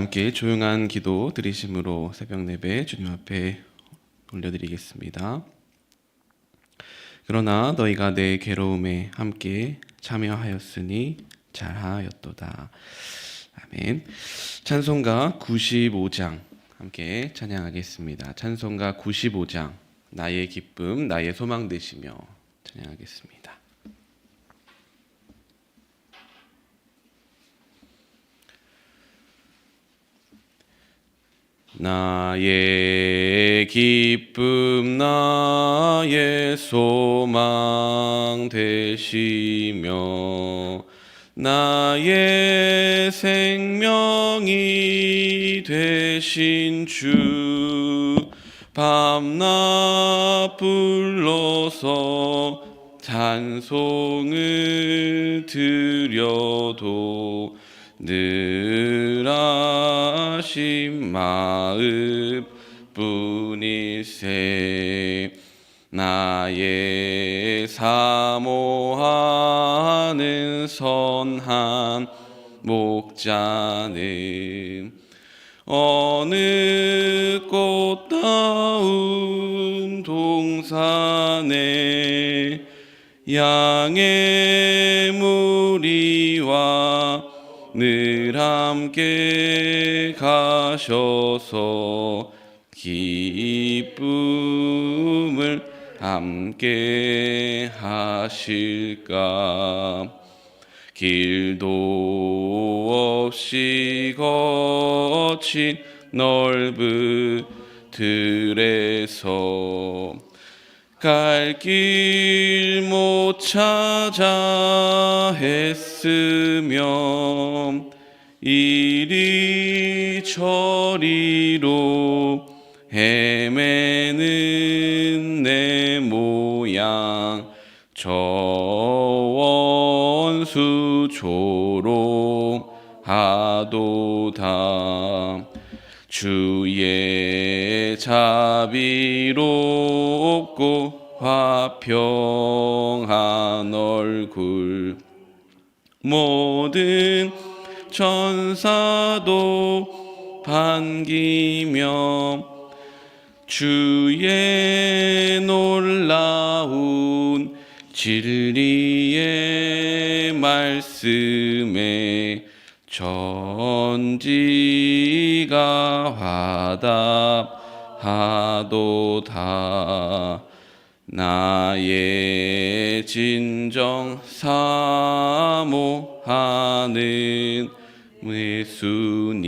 함께 조용한 기도 드리심으로 새벽 예배 주님 앞에 올려드리겠습니다. 그러나 너희가 내 괴로움에 함께 참여하였으니 잘하였도다. 아멘. 찬송가 95장 함께 찬양하겠습니다. 찬송가 95장 나의 기쁨 나의 소망 되시며 찬양하겠습니다. 나의 기쁨 나의 소망 되시며 나의 생명이 되신 주 밤낮 불러서 찬송을 드려도 늘 아심 마음 뿐일세. 나의 사모하는 선한 목자는 어느 꽃다운 동산에 양의 무리와 늘 함께 가셔서 기쁨을 함께 하실까. 길도 없이 거친 넓은 들에서 갈 길 못 찾아 했으며 이리저리로 헤매는 내 모양 저 원수 조롱하도다. 주의 자비롭고 화평한 얼굴 모든 천사도 반기며 주의 놀라운 진리의 말씀에 천지가 화답하도다. 나의 진정 사모하는 예수님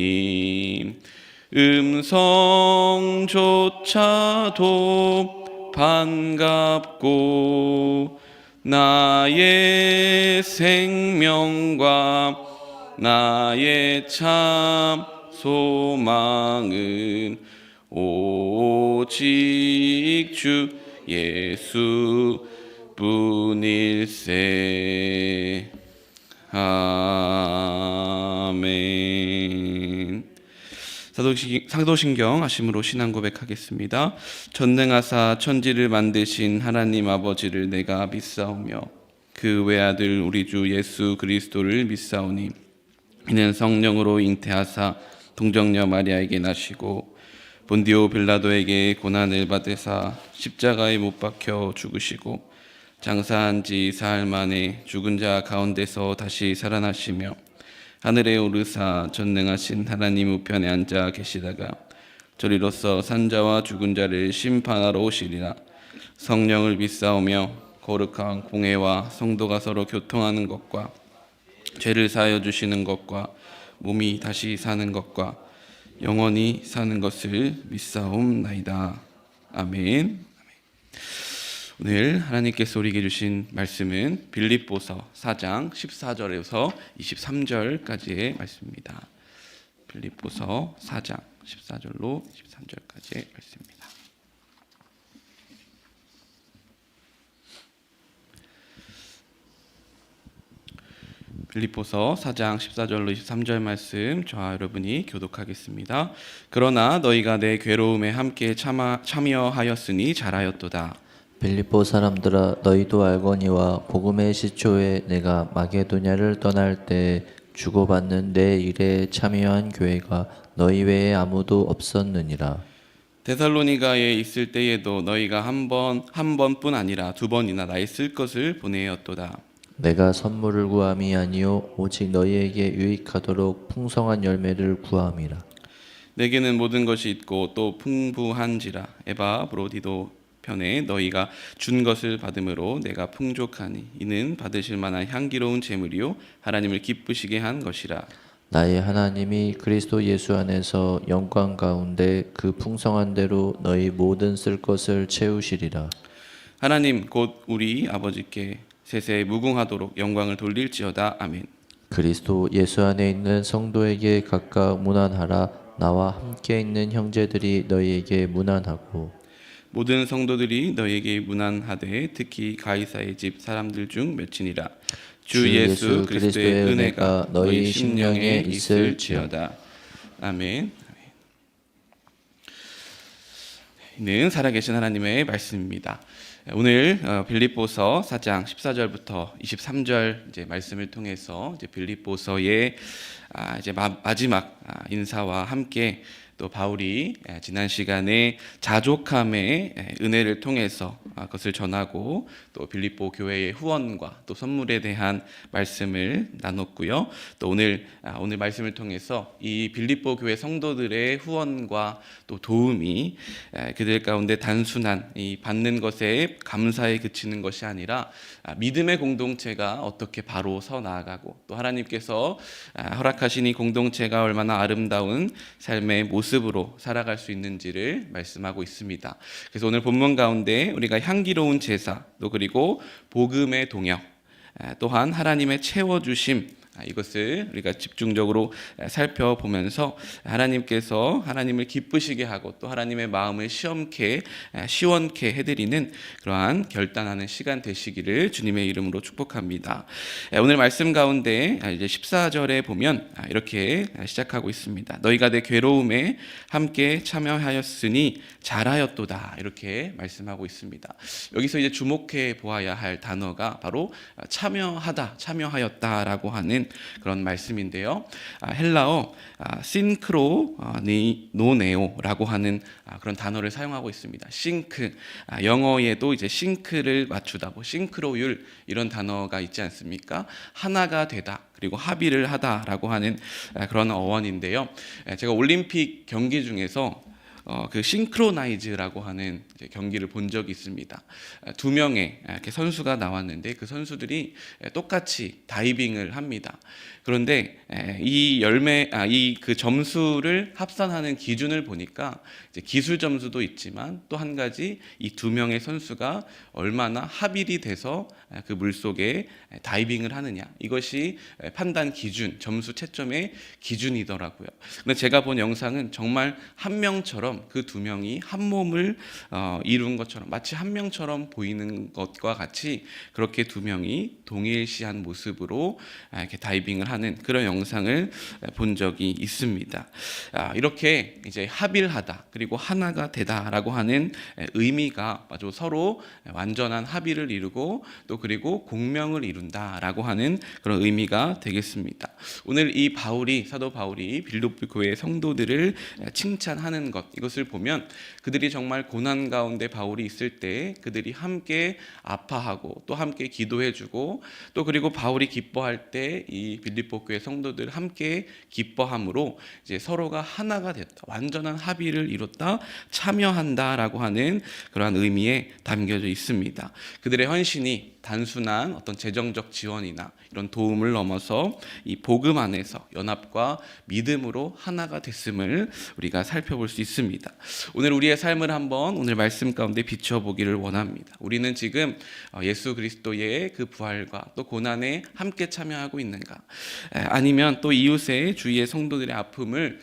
음성조차도 반갑고 나의 생명과 나의 참 소망은 오직 주 예수 뿐일세. 아멘. 사도신경 하심으로 신앙 고백하겠습니다. 전능하사 천지를 만드신 하나님 아버지를 내가 믿사오며 그 외아들 우리 주 예수 그리스도를 믿사오니 이는 성령으로 잉태하사 동정녀 마리아에게 나시고 본디오 빌라도에게 고난을 받으사 십자가에 못 박혀 죽으시고 장사한 지 사흘 만에 죽은 자 가운데서 다시 살아나시며 하늘에 오르사 전능하신 하나님 우편에 앉아 계시다가 저리로서 산자와 죽은 자를 심판하러 오시리라. 성령을 믿사오며 거룩한 공회와 성도가 서로 교통하는 것과 죄를 사하여 주시는 것과 몸이 다시 사는 것과 영원히 사는 것을 믿사옵나이다. 아멘. 오늘 하나님께서 우리에게 주신 말씀은 빌립보서 4장 14절에서 23절까지의 말씀입니다. 빌립보서 4장 14절로 23절까지의 말씀입니다. 빌립보서 4장 14절로 23절 말씀 저와 여러분이 교독하겠습니다. 그러나 너희가 내 괴로움에 함께 참여하였으니 잘하였도다. 빌립보 사람들아, 너희도 알거니와 복음의 시초에 내가 마게도냐를 떠날 때 주고받는 내 일에 참여한 교회가 너희 외에 아무도 없었느니라. 데살로니가에 있을 때에도 너희가 한 번뿐 아니라 두 번이나 나의 쓸 것을 보내었도다. 내가 선물을 구함이 아니요 오직 너희에게 유익하도록 풍성한 열매를 구함이라. 내게는 모든 것이 있고 또 풍부한지라. 에바 브로디도 편에 너희가 준 것을 받음으로 내가 풍족하니 이는 받으실 만한 향기로운 제물이요 하나님을 기쁘시게 한 것이라. 나의 하나님이 그리스도 예수 안에서 영광 가운데 그 풍성한 대로 너희 모든 쓸 것을 채우시리라. 하나님 곧 우리 아버지께 세세 무궁하도록 영광을 돌릴지어다. 아멘. 그리스도 예수 안에 있는 성도에게 각각 문안하라. 나와 함께 있는 형제들이 너희에게 문안하고 모든 성도들이 너에게 문안하되 특히 가이사의 집 사람들 중 몇이니라. 주 예수 그리스도의 은혜가 너희 심령에 있을지어다. 아멘. 이는 살아계신 하나님의 말씀입니다. 오늘 빌립보서 4장 14절부터 23절 이제 말씀을 통해서 이제 빌립보서의 이제 마지막 인사와 함께 또 바울이 지난 시간에 자족함의 은혜를 통해서 그것을 전하고 또 빌립보 교회의 후원과 또 선물에 대한 말씀을 나눴고요. 또 오늘 말씀을 통해서 이 빌립보 교회 성도들의 후원과 또 도움이 그들 가운데 단순한 이 받는 것에 감사에 그치는 것이 아니라 믿음의 공동체가 어떻게 바로 서 나아가고 또 하나님께서 허락하신 이 공동체가 얼마나 아름다운 삶의 모습으로 살아갈 수 있는지를 말씀하고 있습니다. 그래서 오늘 본문 가운데 우리가 향기로운 제사 또 그리고 복음의 동역 또한 하나님의 채워주심 이것을 우리가 집중적으로 살펴보면서 하나님께서 하나님을 기쁘시게 하고 또 하나님의 마음을 시원케 해드리는 그러한 결단하는 시간 되시기를 주님의 이름으로 축복합니다. 오늘 말씀 가운데 이제 14절에 보면 이렇게 시작하고 있습니다. 너희가 내 괴로움에 함께 참여하였으니 잘하였도다 이렇게 말씀하고 있습니다. 여기서 이제 주목해 보아야 할 단어가 바로 참여하였다라고 하는 그런 말씀인데요. 헬라어 신크로노네오라고 하는 그런 단어를 사용하고 있습니다. 싱크, 영어에도 이제 싱크를 맞추다, 싱크로율 이런 단어가 있지 않습니까? 하나가 되다. 그리고 합의를 하다라고 하는 그런 어원인데요. 제가 올림픽 경기 중에서 그 싱크로나이즈라고 하는 경기를 본 적이 있습니다. 두 명의 이렇게 선수가 나왔는데 그 선수들이 똑같이 다이빙을 합니다. 그런데 이 그 점수를 합산하는 기준을 보니까 이제 기술 점수도 있지만 또 한 가지 이 두 명의 선수가 얼마나 합일이 돼서 그 물속에 다이빙을 하느냐 이것이 판단 기준, 점수 채점의 기준이더라고요. 근데 제가 본 영상은 정말 한 명처럼 그 두 명이 한 몸을 이룬 것처럼 마치 한 명처럼 보이는 것과 같이 그렇게 두 명이 동일시한 모습으로 이렇게 다이빙을 하는 그런 영상을 본 적이 있습니다. 이렇게 이제 합일하다 그리고 하나가 되다라고 하는 의미가 아주 서로 완전한 합의를 이루고 또 그리고 공명을 이룬다라고 하는 그런 의미가 되겠습니다. 오늘 이 사도 바울이 빌립보 교회 성도들을 칭찬하는 것 이것을 보면 그들이 정말 고난 가운데 바울이 있을 때 그들이 함께 아파하고 또 함께 기도해주고 또 그리고 바울이 기뻐할 때 이 빌립보 교회 성도들 함께 기뻐함으로 이제 서로가 하나가 됐다, 완전한 합의를 이뤘다, 참여한다라고 하는 그러한 의미에 담겨져 있습니다. 그들의 헌신이 단순한 어떤 재정적 지원이나 이런 도움을 넘어서 이 복음 안에서 연합과 믿음으로 하나가 됐음을 우리가 살펴볼 수 있습니다. 오늘 우리의 삶을 한번 오늘 말씀 가운데 비춰보기를 원합니다. 우리는 지금 예수 그리스도의 그 부활과 또 고난에 함께 참여하고 있는가? 아니면 또 이웃의 주위의 성도들의 아픔을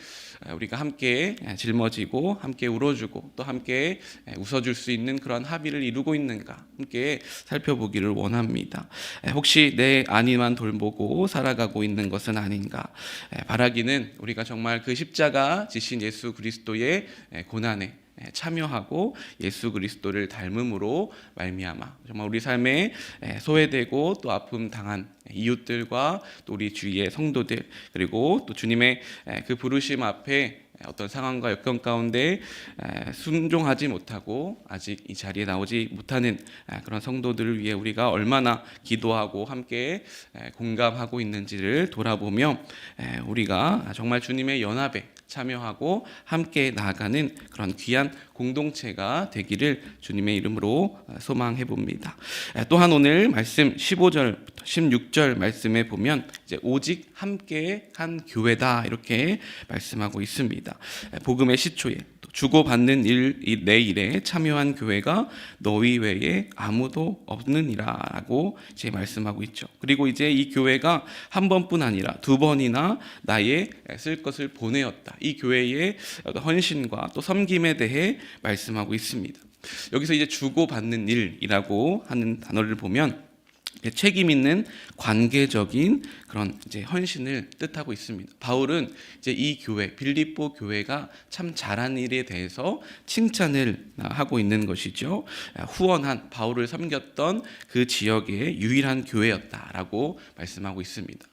우리가 함께 짊어지고 함께 울어주고 또 함께 웃어줄 수 있는 그런 합의를 이루고 있는가 함께 살펴보기를 원합니다. 혹시 내 안위만 돌보고 살아가고 있는 것은 아닌가? 바라기는 우리가 정말 그 십자가 지신 예수 그리스도의 고난에 참여하고 예수 그리스도를 닮음으로 말미암아 정말 우리 삶에 소외되고 또 아픔 당한 이웃들과 또 우리 주위의 성도들, 그리고 또 주님의 그 부르심 앞에 어떤 상황과 여건 가운데 순종하지 못하고 아직 이 자리에 나오지 못하는 그런 성도들을 위해 우리가 얼마나 기도하고 함께 공감하고 있는지를 돌아보며 우리가 정말 주님의 연합에 참여하고 함께 나아가는 그런 귀한 공동체가 되기를 주님의 이름으로 소망해 봅니다. 또한 오늘 말씀 15절부터 16절 말씀에 보면 이제 오직 함께 한 교회다 이렇게 말씀하고 있습니다. 복음의 시초에 주고받는 내 일에 참여한 교회가 너희 외에 아무도 없느니라라고 이제 말씀하고 있죠. 그리고 이제 이 교회가 한 번뿐 아니라 두 번이나 나의 쓸 것을 보내었다. 이 교회의 헌신과 또 섬김에 대해 말씀하고 있습니다. 여기서 이제 주고받는 일이라고 하는 단어를 보면 책임 있는 관계적인 그런 이제 헌신을 뜻하고 있습니다. 바울은 이제 이 교회 빌립보 교회가 참 잘한 일에 대해서 칭찬을 하고 있는 것이죠. 후원한 바울을 섬겼던 그 지역의 유일한 교회였다라고 말씀하고 있습니다.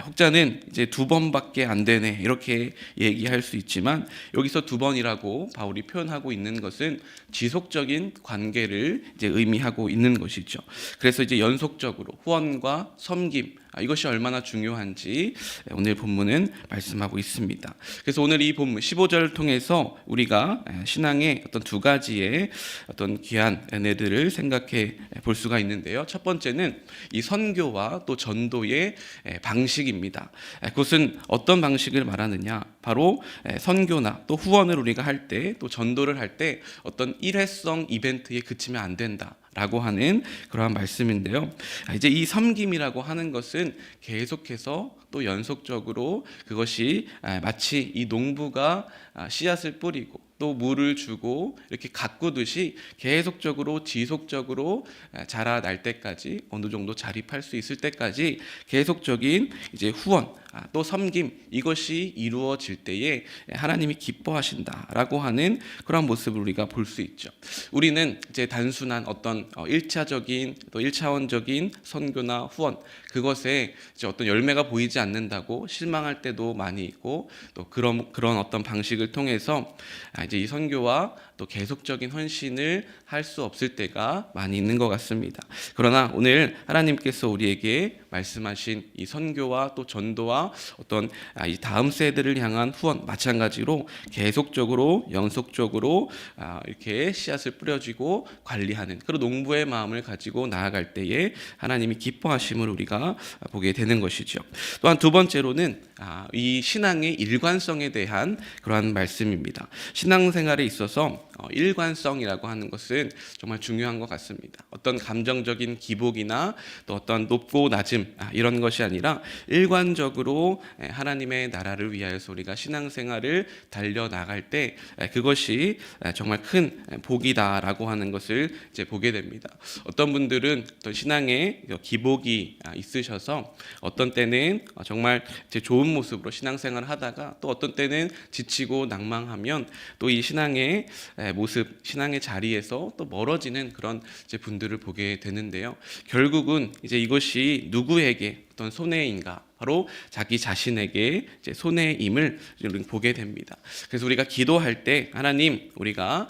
혹자는 이제 두 번밖에 안 되네 이렇게 얘기할 수 있지만 여기서 두 번이라고 바울이 표현하고 있는 것은 지속적인 관계를 이제 의미하고 있는 것이죠. 그래서 이제 연속적으로 후원과 섬김 이것이 얼마나 중요한지 오늘 본문은 말씀하고 있습니다. 그래서 오늘 이 본문 15절을 통해서 우리가 신앙의 어떤 두 가지의 어떤 귀한 은혜들을 생각해 볼 수가 있는데요. 첫 번째는 이 선교와 또 전도의 방식입니다. 그것은 어떤 방식을 말하느냐? 바로 선교나 또 후원을 우리가 할 때, 또 전도를 할 때 어떤 일회성 이벤트에 그치면 안 된다. 라고 하는 그러한 말씀인데요. 이제 이 섬김이라고 하는 것은 계속해서 또 연속적으로 그것이 마치 이 농부가 씨앗을 뿌리고 또 물을 주고 이렇게 가꾸듯이 계속적으로 지속적으로 자라날 때까지 어느 정도 자립할 수 있을 때까지 계속적인 이제 후원 또 섬김 이것이 이루어질 때에 하나님이 기뻐하신다라고 하는 그런 모습을 우리가 볼 수 있죠. 우리는 이제 단순한 어떤 1차적인 또 1차원적인 선교나 후원 그것에 이제 어떤 열매가 보이지 않는다고 실망할 때도 많이 있고 또 그런 어떤 방식을 통해서 이제 이 선교와 또 계속적인 헌신을 할 수 없을 때가 많이 있는 것 같습니다. 그러나 오늘 하나님께서 우리에게 말씀하신 이 선교와 또 전도와 어떤 이 다음 세대를 향한 후원 마찬가지로 계속적으로 연속적으로 이렇게 씨앗을 뿌려주고 관리하는 그런 농부의 마음을 가지고 나아갈 때에 하나님이 기뻐하심을 우리가 보게 되는 것이죠. 또한 두 번째로는 이 신앙의 일관성에 대한 그러한 말씀입니다. 신앙생활에 있어서 일관성이라고 하는 것은 정말 중요한 것 같습니다. 어떤 감정적인 기복이나 또 어떤 높고 낮음 이런 것이 아니라 일관적으로 하나님의 나라를 위하여서 우리가 신앙생활을 달려나갈 때 그것이 정말 큰 복이다라고 하는 것을 이제 보게 됩니다. 어떤 분들은 어떤 신앙에 기복이 있으셔서 어떤 때는 정말 이제 좋은 모습으로 신앙생활을 하다가 또 어떤 때는 지치고 낭망하면 또 이 신앙의 모습, 신앙의 자리에서 또 멀어지는 그런 이제 분들을 보게 되는데요. 결국은 이제 이것이 누구에게 어떤 손해인가? 바로 자기 자신에게 이제 손해임을 보게 됩니다. 그래서 우리가 기도할 때 하나님 우리가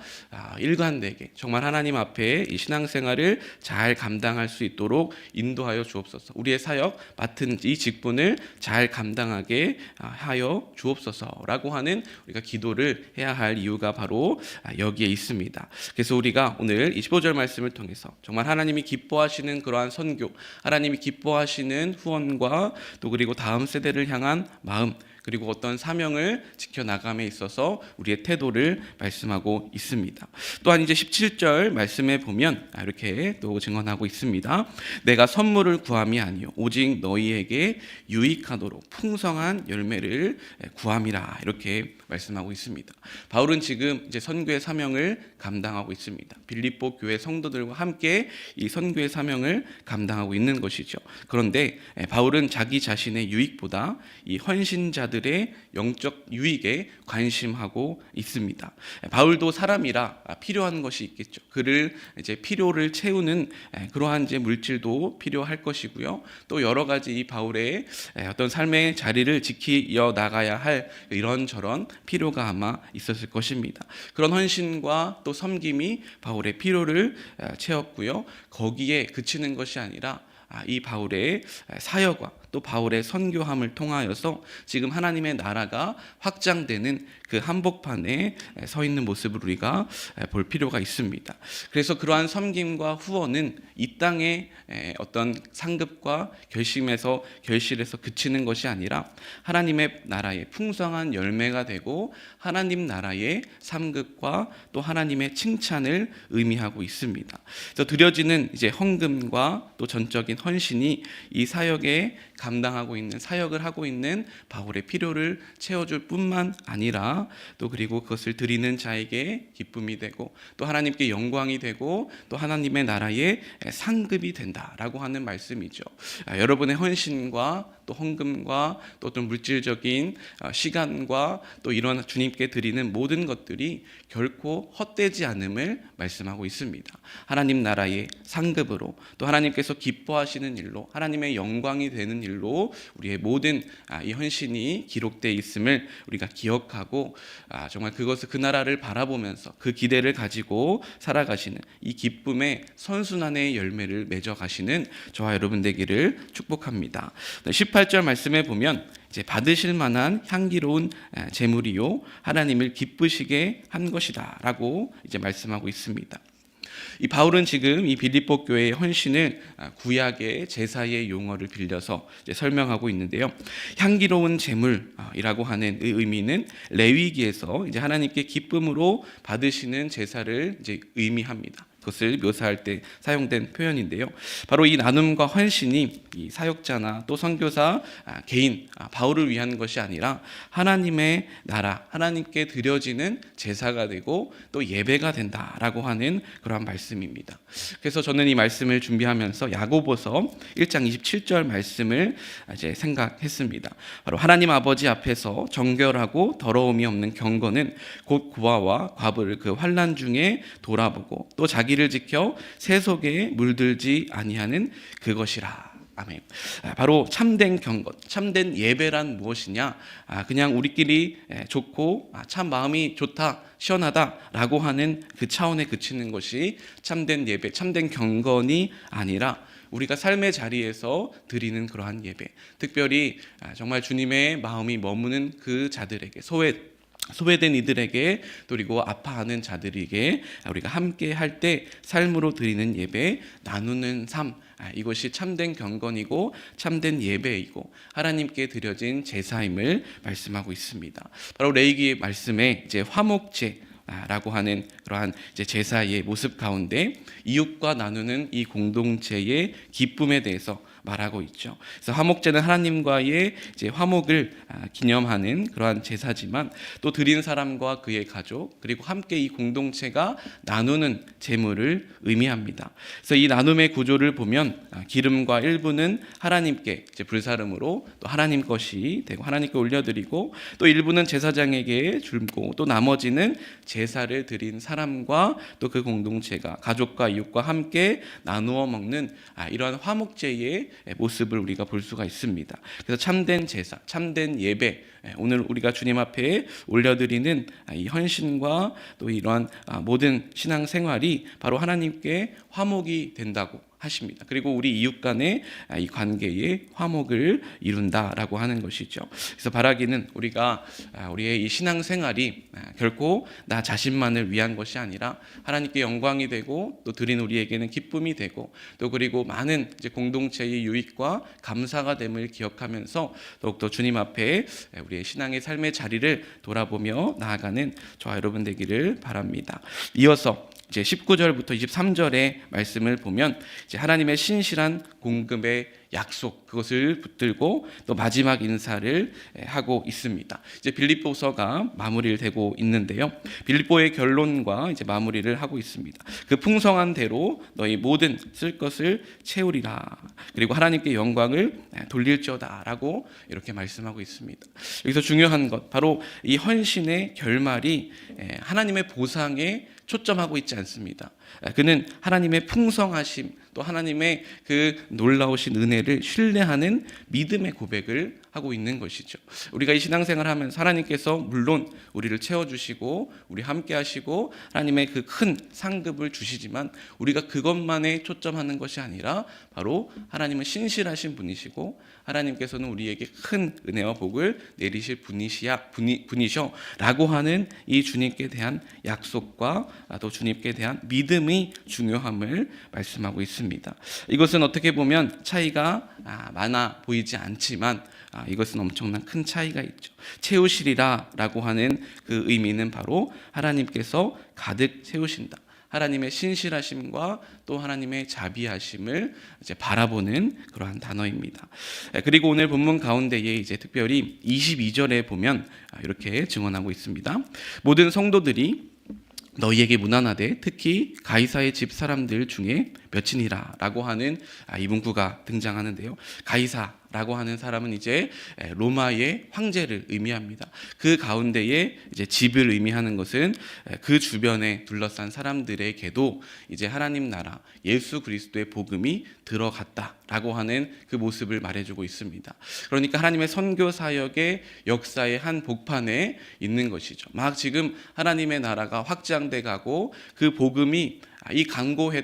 일관되게 정말 하나님 앞에 이 신앙생활을 잘 감당할 수 있도록 인도하여 주옵소서. 우리의 사역 맡은 이 직분을 잘 감당하게 하여 주옵소서라고 하는 우리가 기도를 해야 할 이유가 바로 여기에 있습니다. 그래서 우리가 오늘 25절 말씀을 통해서 정말 하나님이 기뻐하시는 그러한 선교, 하나님이 기뻐하시는 후원과 또 그리고 다음 세대를 향한 마음 그리고 어떤 사명을 지켜나감에 있어서 우리의 태도를 말씀하고 있습니다. 또한 이제 17절 말씀에 보면 이렇게 또 증언하고 있습니다. 내가 선물을 구함이 아니요 오직 너희에게 유익하도록 풍성한 열매를 구함이라 이렇게 말씀하고 있습니다. 바울은 지금 이제 선교의 사명을 감당하고 있습니다. 빌립보 교회 성도들과 함께 이 선교의 사명을 감당하고 있는 것이죠. 그런데 바울은 자기 자신의 유익보다 이 헌신자들 자들의 영적 유익에 관심하고 있습니다. 바울도 사람이라 필요한 것이 있겠죠. 그를 이제 필요를 채우는 그러한 이제 물질도 필요할 것이고요. 또 여러 가지 이 바울의 어떤 삶의 자리를 지키어 나가야 할 이런저런 필요가 아마 있었을 것입니다. 그런 헌신과 또 섬김이 바울의 필요를 채웠고요. 거기에 그치는 것이 아니라 이 바울의 사역과 또 바울의 선교함을 통하여서 지금 하나님의 나라가 확장되는 그 한복판에 서 있는 모습을 우리가 볼 필요가 있습니다. 그래서 그러한 섬김과 후원은 이 땅의 어떤 상급과 결실에서 그치는 것이 아니라 하나님의 나라의 풍성한 열매가 되고 하나님 나라의 상급과 또 하나님의 칭찬을 의미하고 있습니다. 그래서 드려지는 이제 헌금과 또 전적인 헌신이 이 사역에 감당하고 있는 사역을 하고 있는 바울의 필요를 채워줄 뿐만 아니라 또 그리고 그것을 드리는 자에게 기쁨이 되고 또 하나님께 영광이 되고 또 하나님의 나라의 상급이 된다라고 하는 말씀이죠. 여러분의 헌신과 또 헌금과 또 어떤 물질적인 시간과 또 이런 주님께 드리는 모든 것들이 결코 헛되지 않음을 말씀하고 있습니다. 하나님 나라의 상급으로 또 하나님께서 기뻐하시는 일로 하나님의 영광이 되는 일로 우리의 모든 이 헌신이 기록되어 있음을 우리가 기억하고 정말 그것을 그 나라를 바라보면서 그 기대를 가지고 살아가시는 이 기쁨의 선순환의 열매를 맺어가시는 저와 여러분 되기를 축복합니다. 18절 말씀에 보면 이제 받으실 만한 향기로운 제물이요 하나님을 기쁘시게 한 것이다라고 이제 말씀하고 있습니다. 이 바울은 지금 이 빌립보 교회의 헌신을 구약의 제사의 용어를 빌려서 이제 설명하고 있는데요. 향기로운 제물이라고 하는 이 의미는 레위기에서 이제 하나님께 기쁨으로 받으시는 제사를 이제 의미합니다. 그것을 묘사할 때 사용된 표현인데요. 바로 이 나눔과 헌신이 이 사역자나 또 선교사 개인 바울을 위한 것이 아니라 하나님의 나라, 하나님께 드려지는 제사가 되고 또 예배가 된다라고 하는 그러한 말씀입니다. 그래서 저는 이 말씀을 준비하면서 야고보서 1장 27절 말씀을 이제 생각했습니다. 바로 하나님 아버지 앞에서 정결하고 더러움이 없는 경건은 곧 고아와 과부를 그 환난 중에 돌아보고 또 자기를 지켜 세속에 물들지 아니하는 그것이라. 아멘. 바로 참된 경건, 참된 예배란 무엇이냐? 그냥 우리끼리 좋고 참 마음이 좋다, 시원하다라고 하는 그 차원에 그치는 것이 참된 예배, 참된 경건이 아니라 우리가 삶의 자리에서 드리는 그러한 예배, 특별히 정말 주님의 마음이 머무는 그 자들에게 소외된 이들에게 또 그리고 아파하는 자들에게 우리가 함께 할 때 삶으로 드리는 예배, 나누는 삶, 이것이 참된 경건이고 참된 예배이고 하나님께 드려진 제사임을 말씀하고 있습니다. 바로 레위기의 말씀에 이제 화목제라고 하는 그러한 이제 제사의 모습 가운데 이웃과 나누는 이 공동체의 기쁨에 대해서 말하고 있죠. 그래서 화목제는 하나님과의 이제 화목을 기념하는 그러한 제사지만 또 드린 사람과 그의 가족 그리고 함께 이 공동체가 나누는 제물을 의미합니다. 그래서 이 나눔의 구조를 보면 기름과 일부는 하나님께 이제 불사름으로 또 하나님 것이 되고 하나님께 올려드리고 또 일부는 제사장에게 주고 또 나머지는 제사를 드린 사람과 또 그 공동체가 가족과 이웃과 함께 나누어 먹는 이러한 화목제의 모습을 우리가 볼 수가 있습니다. 그래서 참된 제사, 참된 예배, 오늘 우리가 주님 앞에 올려드리는 이 헌신과 또 이러한 모든 신앙 생활이 바로 하나님께 화목이 된다고 하십니다. 그리고 우리 이웃 간의 이 관계에 화목을 이룬다라고 하는 것이죠. 그래서 바라기는 우리가 우리의 이 신앙 생활이 결코 나 자신만을 위한 것이 아니라 하나님께 영광이 되고 또 드린 우리에게는 기쁨이 되고 또 그리고 많은 이제 공동체의 유익과 감사가 됨을 기억하면서 더욱더 주님 앞에 우리의 신앙의 삶의 자리를 돌아보며 나아가는 저와 여러분 되기를 바랍니다. 이어서 이제 19절부터 23절의 말씀을 보면 이제 하나님의 신실한 공급의 약속, 그것을 붙들고 또 마지막 인사를 하고 있습니다. 이제 빌립보서가 마무리를 되고 있는데요. 빌립보의 결론과 이제 마무리를 하고 있습니다. 그 풍성한 대로 너희 모든 쓸 것을 채우리라. 그리고 하나님께 영광을 돌릴지어다라고 이렇게 말씀하고 있습니다. 여기서 중요한 것, 바로 이 헌신의 결말이 하나님의 보상에 초점하고 있지 않습니다. 그는 하나님의 풍성하심, 또 하나님의 그 놀라우신 은혜를 신뢰하는 믿음의 고백을 하고 있는 것이죠. 우리가 이 신앙생활을 하면서 하나님께서 물론 우리를 채워주시고 우리 함께 하시고 하나님의 그 큰 상급을 주시지만 우리가 그것만에 초점하는 것이 아니라 바로 하나님은 신실하신 분이시고 하나님께서는 우리에게 큰 은혜와 복을 내리실 분이셔라고 하는 이 주님께 대한 약속과 또 주님께 대한 믿음이 중요함을 말씀하고 있습니다. 이것은 어떻게 보면 차이가 많아 보이지 않지만 이것은 엄청난 큰 차이가 있죠. 채우시리라라고 하는 그 의미는 바로 하나님께서 가득 채우신다. 하나님의 신실하심과 또 하나님의 자비하심을 이제 바라보는 그러한 단어입니다. 그리고 오늘 본문 가운데에 이제 특별히 22절에 보면 이렇게 증언하고 있습니다. 모든 성도들이 너희에게 문안하되 특히 가이사의 집 사람들 중에 몇이니라 라고 하는 이 문구가 등장하는데요. 가이사라고 하는 사람은 이제 로마의 황제를 의미합니다. 그 가운데에 이제 집을 의미하는 것은 그 주변에 둘러싼 사람들에게도 이제 하나님 나라 예수 그리스도의 복음이 들어갔다라고 하는 그 모습을 말해주고 있습니다. 그러니까 하나님의 선교 사역의 역사의 한 복판에 있는 것이죠. 막 지금 하나님의 나라가 확장돼 가고 그 복음이 이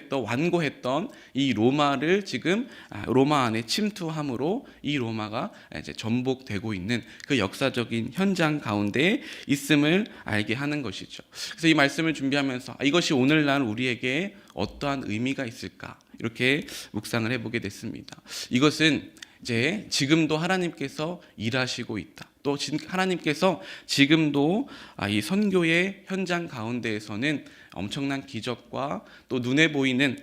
완고했던 이 로마를 지금 로마 안에 침투함으로 이 로마가 이제 전복되고 있는 그 역사적인 현장 가운데 있음을 알게 하는 것이죠. 그래서 이 말씀을 준비하면서 이것이 오늘날 우리에게 어떠한 의미가 있을까 이렇게 묵상을 해보게 됐습니다. 이것은 이제 지금도 하나님께서 일하시고 있다. 또 하나님께서 지금도 이 선교의 현장 가운데에서는 엄청난 기적과 또 눈에 보이는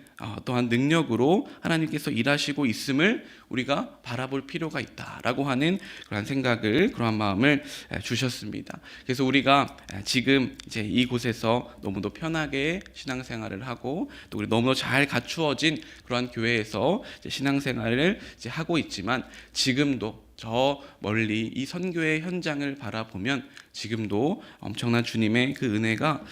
또한 능력으로 하나님께서 일하시고 있음을 우리가 바라볼 필요가 있다라고 하는 그러한 마음을 주셨습니다. 그래서 우리가 지금 이제 이곳에서 너무도 편하게 신앙생활을 하고 또 우리 너무도 잘 갖추어진 그러한 교회에서 이제 신앙생활을 이제 하고 있지만 지금도 저 멀리 이 선교의 현장을 바라보면 지금도 엄청난 주님의 그 은혜가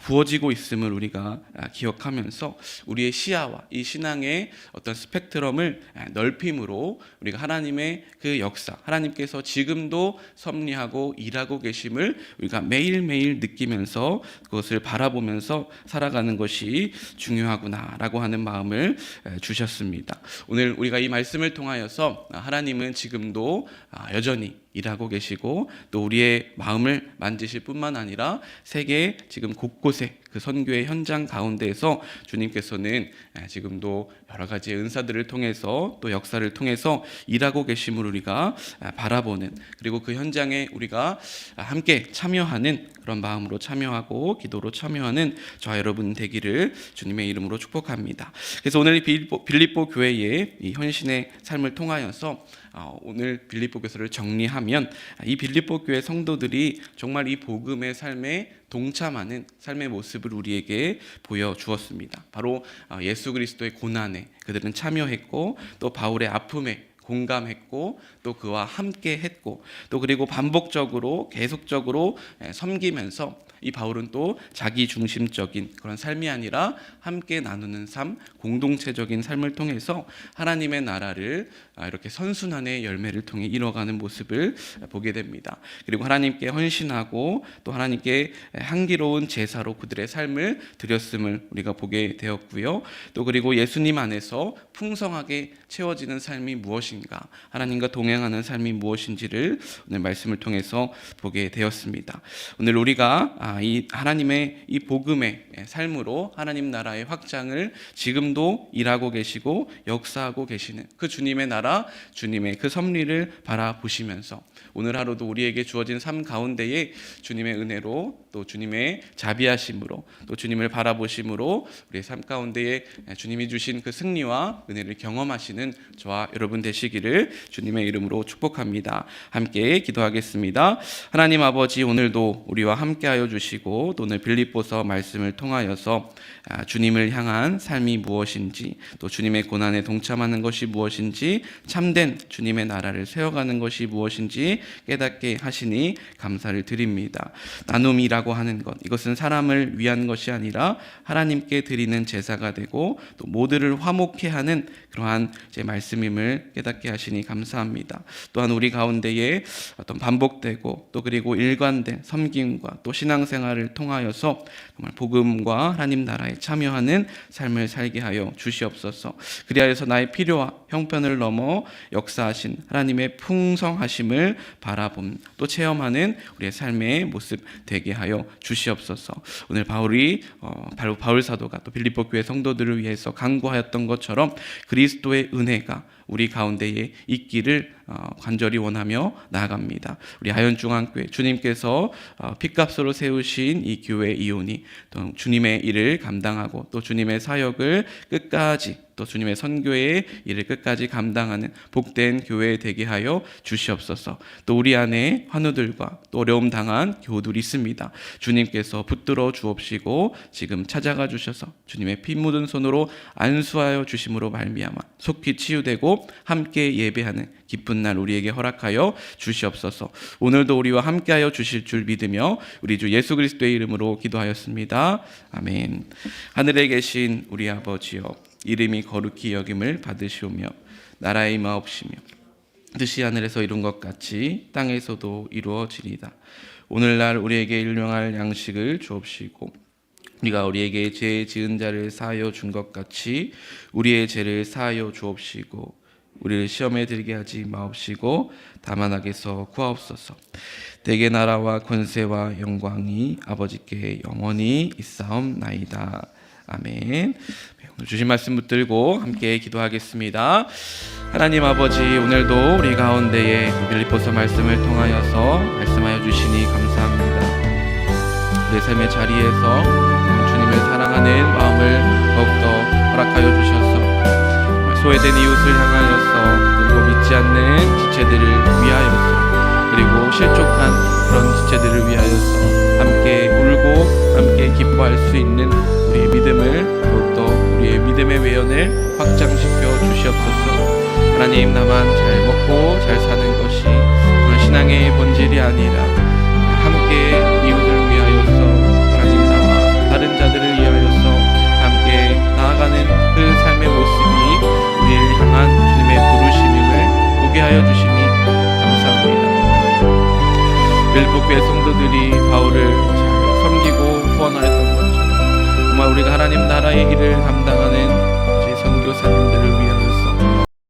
부어지고 있음을 우리가 기억하면서 우리의 시야와 이 신앙의 어떤 스펙트럼을 넓힘으로 우리가 하나님의 그 역사, 하나님께서 지금도 섭리하고 일하고 계심을 우리가 매일매일 느끼면서 그것을 바라보면서 살아가는 것이 중요하구나라고 하는 마음을 주셨습니다. 오늘 우리가 이 말씀을 통하여서 하나님은 지금도 여전히 일하고 계시고 또 우리의 마음을 만지실 뿐만 아니라 세계 지금 곳곳에 그 선교의 현장 가운데에서 주님께서는 지금도 여러 가지 은사들을 통해서 또 역사를 통해서 일하고 계심을 우리가 바라보는, 그리고 그 현장에 우리가 함께 참여하는 그런 마음으로 참여하고 기도로 참여하는 저와 여러분 되기를 주님의 이름으로 축복합니다. 그래서 오늘 빌립보 교회의 이 헌신의 삶을 통하여서 오늘 빌립보 교서를 정리하면 이 빌립보 교회 성도들이 정말 이 복음의 삶에 동참하는 삶의 모습을 우리에게 보여주었습니다. 바로 예수 그리스도의 고난에 그들은 참여했고 또 바울의 아픔에 공감했고 또 그와 함께 했고 또 그리고 반복적으로 계속적으로 섬기면서 이 바울은 또 자기 중심적인 그런 삶이 아니라 함께 나누는 삶, 공동체적인 삶을 통해서 하나님의 나라를 이렇게 선순환의 열매를 통해 이뤄가는 모습을 보게 됩니다. 그리고 하나님께 헌신하고 또 하나님께 향기로운 제사로 그들의 삶을 드렸음을 우리가 보게 되었고요. 또 그리고 예수님 안에서 풍성하게 채워지는 삶이 무엇인가, 하나님과 동행하는 삶이 무엇인지를 오늘 말씀을 통해서 보게 되었습니다. 오늘 우리가 이 하나님의 이 복음의 삶으로 하나님 나라의 확장을 지금도 일하고 계시고 역사하고 계시는 그 주님의 나라, 주님의 그 섭리를 바라보시면서 오늘 하루도 우리에게 주어진 삶 가운데에 주님의 은혜로 또 주님의 자비하심으로 또 주님을 바라보심으로 우리의 삶 가운데에 주님이 주신 그 승리와 은혜를 경험하시는 저와 여러분 되시기를 주님의 이름으로 축복합니다. 함께 기도하겠습니다. 하나님 아버지, 오늘도 우리와 함께하여 주시고 또 오늘 빌립보서 말씀을 통하여서 주님을 향한 삶이 무엇인지 또 주님의 고난에 동참하는 것이 무엇인지 참된 주님의 나라를 세워가는 것이 무엇인지 깨닫게 하시니 감사를 드립니다. 나눔이라고 하는 것, 이것은 사람을 위한 것이 아니라 하나님께 드리는 제사가 되고 또 모두를 화목케 하는 그러한 제 말씀임을 깨닫게 하시니 감사합니다. 또한 우리 가운데에 어떤 반복되고 또 그리고 일관된 섬김과 또 신앙생활을 통하여서 정말 복음과 하나님 나라에 참여하는 삶을 살게 하여 주시옵소서. 그리하여서 나의 필요와 형편을 넘어 역사하신 하나님의 풍성하심을 바라봄 또 체험하는 우리의 삶의 모습 되게 하여 주시옵소서. 오늘 바울이 바로 바울 사도가 또 빌립보 교회 성도들을 위해서 간구하였던 것처럼 그리스도의 은혜가 우리 가운데에 있기를 간절히 원하며 나아갑니다. 우리 하연중앙교회 주님께서 핏값으로 세우신 이 교회 이온이 또 주님의 일을 감당하고 또 주님의 사역을 끝까지 또 주님의 선교의 일을 끝까지 감당하는 복된 교회 되게 하여 주시옵소서. 또 우리 안에 환우들과 또 어려움 당한 교우들이 있습니다. 주님께서 붙들어 주옵시고 지금 찾아가 주셔서 주님의 피 묻은 손으로 안수하여 주심으로 말미암아 속히 치유되고 함께 예배하는 기쁜 날 우리에게 허락하여 주시옵소서. 오늘도 우리와 함께하여 주실 줄 믿으며 우리 주 예수 그리스도의 이름으로 기도하였습니다. 아멘. 하늘에 계신 우리 아버지여, 이름이 거룩히 여김을 받으시오며 나라의 임하옵시며 뜻이 하늘에서 이룬 것 같이 땅에서도 이루어지리이다. 오늘날 우리에게 일용할 양식을 주옵시고 우리가 우리에게 죄 지은 자를 사하여 준 것 같이 우리의 죄를 사하여 주옵시고 우리를 시험에 들게 하지 마옵시고 다만 악에서 구하옵소서. 대개 나라와 권세와 영광이 아버지께 영원히 있사옵나이다. 아멘. 오늘 주신 말씀 붙들고 함께 기도하겠습니다. 하나님 아버지, 오늘도 우리 가운데에 빌립보서 말씀을 통하여서 말씀하여 주시니 감사합니다. 내 삶의 자리에서 주님을 사랑하는 마음을 더욱더 허락하여 주셔서 소외된 이웃을 향하여서 그리고 믿지 않는 지체들을 위하여서 그리고 실족한 그런 지체들을 위하여서 함께 울고 함께 기뻐할 수 있는 우리의 믿음을 더욱더 우리의 믿음의 외연을 확장시켜 주시옵소서. 하나님, 나만 잘 먹고 잘 사는 것이 신앙의 본질이 아니라 함께 이웃을 위하여서 하나님 나와 다른 자들을 위하여서 함께 나아가는 그 삶의 모습이 우리를 향한 주님의 부르심임을 보게 하여 주시니 감사합니다. 빌립보 교회 성도들이 바울을 잘 섬기고 후원하였던 것처럼 정말 우리가 하나님 나라의 일을 감당하는